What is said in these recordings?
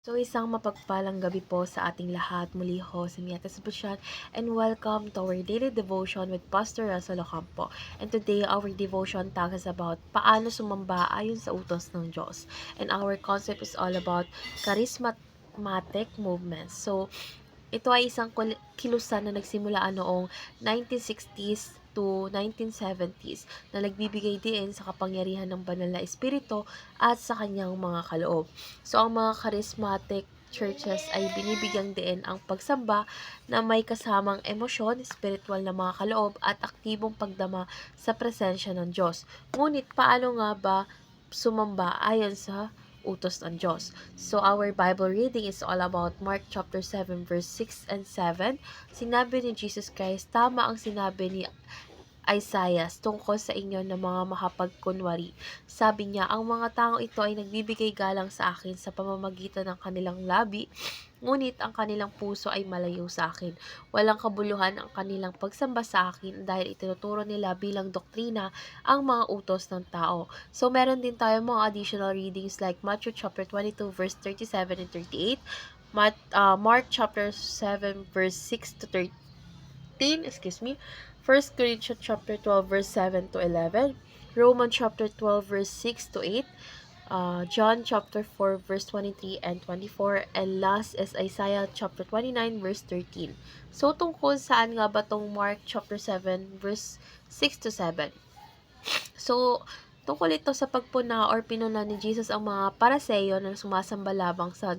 So, isang mapagpalang gabi po sa ating lahat. Muli ho, si Mia Tesbusyan, and welcome to our daily devotion with Pastor Russell Ocampo. And today, our devotion talks about paano sumamba ayon sa utos ng Diyos. And our concept is all about charismatic movements. So, ito ay isang kilusan na nagsimula noong 1960s to 1970s na nagbibigay din sa kapangyarihan ng banal na espiritu at sa kanyang mga kaloob. So, ang mga charismatic churches ay binibigyang diin ang pagsamba na may kasamang emosyon, spiritual na mga kaloob at aktibong pagdama sa presensya ng Diyos. Ngunit paano nga ba sumamba ayon sa utos ng Diyos? So, our Bible reading is all about Mark chapter 7 verse 6 and 7. Sinabi ni Jesus Christ, tama ang sinabi ni Isaiah tungkol sa inyo na mga makapagkunwari. Sabi niya, ang mga taong ito ay nagbibigay galang sa akin sa pamamagitan ng kanilang labi, ngunit ang kanilang puso ay malayo sa akin. Walang kabuluhan ang kanilang pagsamba sa akin dahil itinuturo nila bilang doktrina ang mga utos ng tao. So, meron din tayo mga additional readings like Matthew chapter 22 verse 37 and 38, Mark chapter 7 verse 6 to 13, 1 Corinthians chapter 12 verse 7 to 11, Romans chapter 12 verse 6 to 8, John chapter 4 verse 23 and 24, and last is Isaiah chapter 29 verse 13. So, tungkol saan nga ba tong Mark chapter 7 verse 6 to 7? So, tungkol ito sa pagpuna or pinuna ni Jesus ang mga Paraseyo na sumasamba labang sa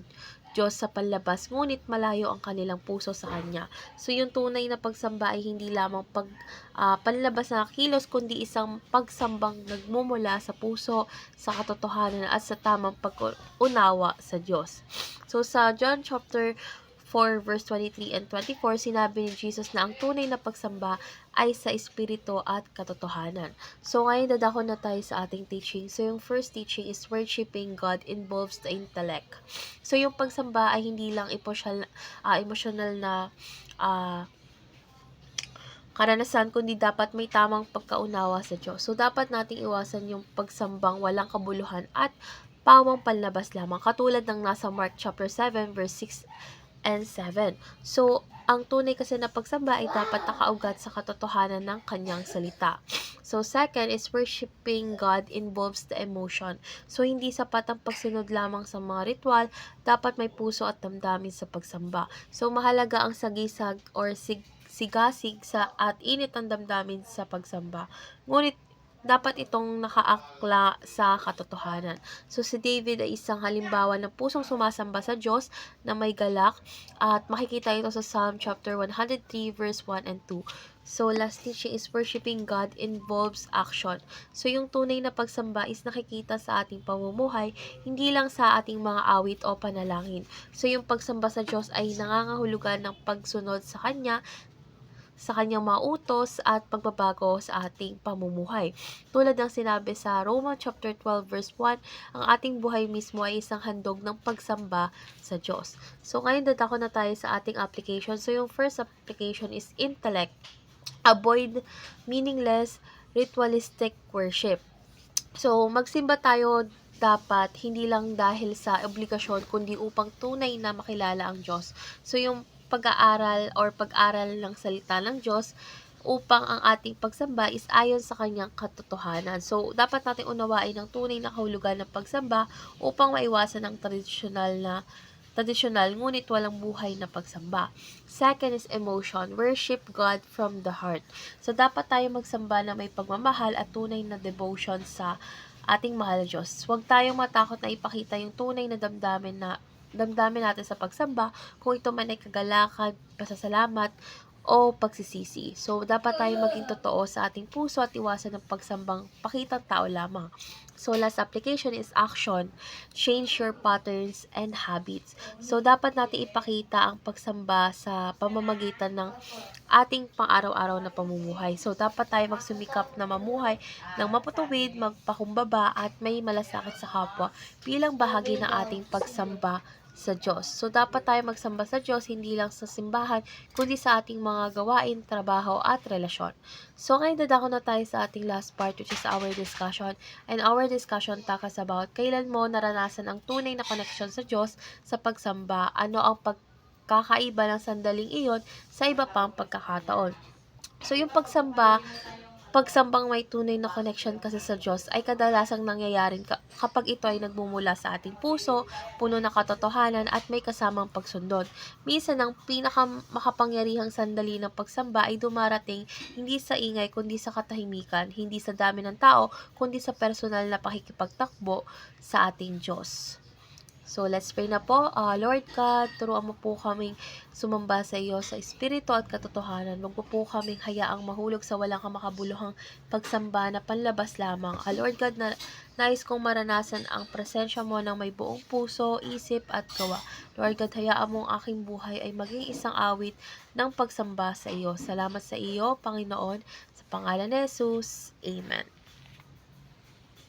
Diyos sa panlabas, ngunit malayo ang kanilang puso sa Kanya. So, yung tunay na pagsamba ay hindi lamang panlabas na kilos, kundi isang pagsambang nagmumula sa puso, sa katotohanan at sa tamang pag-unawa sa Diyos. So, sa John chapter 4 verse 23 and 24, sinabi ni Jesus na ang tunay na pagsamba ay sa espiritu at katotohanan. So, ngayon dadako na tayo sa ating teaching. So, yung first teaching is worshiping God involves the intellect. So, yung pagsamba ay hindi lang emotional na karanasan, kundi dapat may tamang pagkaunawa sa Diyos. So, dapat nating iwasan yung pagsambang walang kabuluhan at pawang panlabas lamang, katulad ng nasa Mark chapter 7 verse 6 and 7. So, ang tunay kasi na pagsamba ay dapat nakaugat sa katotohanan ng kanyang salita. So, second is worshiping God involves the emotion. So, hindi sapat ang pagsunod lamang sa mga ritual, dapat may puso at damdamin sa pagsamba. So, mahalaga ang sagisag or sigasig at init ang damdamin sa pagsamba. Ngunit dapat itong nakaakla sa katotohanan. So, si David ay isang halimbawa ng pusong sumasamba sa Diyos na may galak, at makikita ito sa Psalm chapter 103 verse 1 and 2. So, last teaching is worshiping God involves action. So, yung tunay na pagsamba is nakikita sa ating pamumuhay, hindi lang sa ating mga awit o panalangin. So, yung pagsamba sa Diyos ay nangangahulugan ng pagsunod sa Kanya, sa kanyang mga utos at pagbabago sa ating pamumuhay. Tulad ng sinabi sa Romans chapter 12 verse 1, ang ating buhay mismo ay isang handog ng pagsamba sa Diyos. So, ngayon dadako na tayo sa ating application. So, yung first application is intellect. Avoid meaningless ritualistic worship. So, magsimba tayo dapat hindi lang dahil sa obligasyon, kundi upang tunay na makilala ang Diyos. So, yung pag-aral ng salita ng Diyos upang ang ating pagsamba is ayon sa kanyang katotohanan. So, dapat natin unawain ang tunay na kahulugan ng pagsamba upang maiwasan ang tradisyonal ngunit walang buhay na pagsamba. Second is emotion. Worship God from the heart. So, dapat tayo magsamba na may pagmamahal at tunay na devotion sa ating mahal na Diyos. Huwag tayong matakot na ipakita yung tunay na damdamin natin sa pagsamba, kung ito man ay kagalakan, pasasalamat, o pagsisisi. So, dapat tayo maging totoo sa ating puso at iwasan ng pagsambang pakitang tao lamang. So, last application is action. Change your patterns and habits. So, dapat natin ipakita ang pagsamba sa pamamagitan ng ating pang-araw-araw na pamumuhay. So, dapat tayo magsumikap na mamuhay ng mapatuwid, magpakumbaba, at may malasakit sa kapwa bilang bahagi ng ating pagsamba sa Diyos. So, dapat tayo magsamba sa Diyos hindi lang sa simbahan, kundi sa ating mga gawain, trabaho, at relasyon. So, ngayon dadako na tayo sa ating last part, which is our discussion. And our discussion talks about kailan mo naranasan ang tunay na connection sa Diyos sa pagsamba, ano ang pagkakaiba ng sandaling iyon sa iba pang pagkakataon. So, yung pagsambang may tunay na connection kasi sa Diyos ay kadalasang nangyayari kapag ito ay nagmumula sa ating puso, puno ng katotohanan at may kasamang pagsundod. Minsan ang pinakamakapangyarihang sandali ng pagsamba ay dumarating hindi sa ingay kundi sa katahimikan, hindi sa dami ng tao kundi sa personal na pakikipagtakbo sa ating Diyos. So, let's pray na po. Lord God, turuan mo po kaming sumamba sa iyo sa espiritu at katotohanan. Huwag mo po kaming hayaang mahulog sa walang kamakabuluhang pagsamba na panlabas lamang. Lord God, nais kong maranasan ang presensya mo ng may buong puso, isip at gawa. Lord God, hayaan mo ang aking buhay ay maging isang awit ng pagsamba sa iyo. Salamat sa iyo, Panginoon, sa pangalan ni Jesus. Amen.